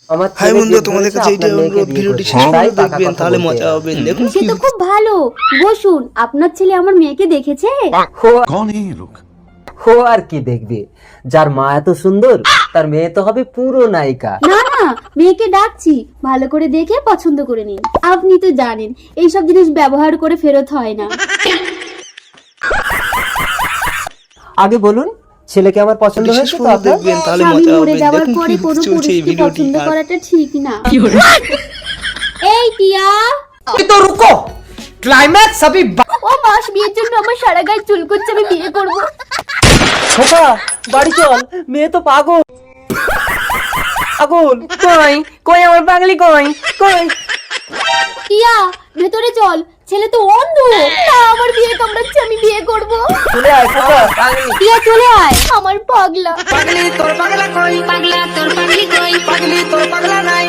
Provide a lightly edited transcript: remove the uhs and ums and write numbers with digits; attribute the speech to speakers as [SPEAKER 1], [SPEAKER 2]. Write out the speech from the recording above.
[SPEAKER 1] আমার
[SPEAKER 2] হাই
[SPEAKER 1] ছেলে
[SPEAKER 2] বন্ধুরা,
[SPEAKER 1] জেদ
[SPEAKER 2] তোমাদের
[SPEAKER 1] ধরেছে
[SPEAKER 2] কাছে এইটাই
[SPEAKER 1] আপনার মেয়েকে
[SPEAKER 2] অনুরোধ,
[SPEAKER 1] বিয়ে
[SPEAKER 2] ভিডিওটি
[SPEAKER 1] করতে।
[SPEAKER 2] শেষ
[SPEAKER 1] তাই
[SPEAKER 2] পর্যন্ত
[SPEAKER 1] পাকা
[SPEAKER 2] দেখবেন,
[SPEAKER 1] কথা
[SPEAKER 2] তাহলে
[SPEAKER 1] বলতে
[SPEAKER 2] মজা
[SPEAKER 1] এলাম।
[SPEAKER 2] হবে। দেখুন
[SPEAKER 3] সে তো খুব ভালো। বসুন, আপনার ছেলে আমার মেয়েকে দেখেছে?
[SPEAKER 4] कौन है ये लोग?
[SPEAKER 1] ও আর কি দেখবে, যার মা এত সুন্দর তার মেয়ে তো হবে পুরো নায়িকা।
[SPEAKER 3] না না, মেয়েকে ডাকছি, ভালো করে দেখে পছন্দ করে নিন। আপনি তো জানেন এইসব জিনিস ব্যবহার করে ফেরত হয় না।
[SPEAKER 1] আগে বলুন, ছেলেকে আমার পছন্দ
[SPEAKER 2] শেষ
[SPEAKER 1] হয়েছে তো
[SPEAKER 2] পর্যন্ত
[SPEAKER 1] আপনার?
[SPEAKER 2] দেখবেন, তাহলে
[SPEAKER 3] স্বামী
[SPEAKER 2] মজা
[SPEAKER 3] মরে
[SPEAKER 2] হবে।
[SPEAKER 3] যাওয়ার
[SPEAKER 2] দেখুন
[SPEAKER 3] পরে
[SPEAKER 2] কি
[SPEAKER 3] কোনো
[SPEAKER 2] চলছে এই
[SPEAKER 3] পুরুষকে
[SPEAKER 2] ভিডিওটি।
[SPEAKER 3] পছন্দ
[SPEAKER 2] আর
[SPEAKER 3] করাটা ঠিক না। এই টিয়া,
[SPEAKER 1] তো রুকো, ক্লাইম্যাক্স अभी
[SPEAKER 3] ও মাস বিয়ের জন্য আমার সারা গায়ে চুল করছে, আমি বিয়ে করব।
[SPEAKER 1] খোকা বাড়ি চল, মেয়ে তো পাগল পাগল। কই কই আমার পাগলি, কই কই?
[SPEAKER 3] টিয়া ভেতরে চল, ছেলে তো অন্ধ। না, আমার বিয়ে কামড়াচ্ছে, আমি বিয়ে করব।
[SPEAKER 1] চলে আয় খোকা, পাগলি।
[SPEAKER 3] টিয়া চলে আয়, আমার পাগলা।
[SPEAKER 5] পাগলি তোর পাগলা কই, পাগলা তোর পাগলি কই, পাগলি তোর পাগলা নাই।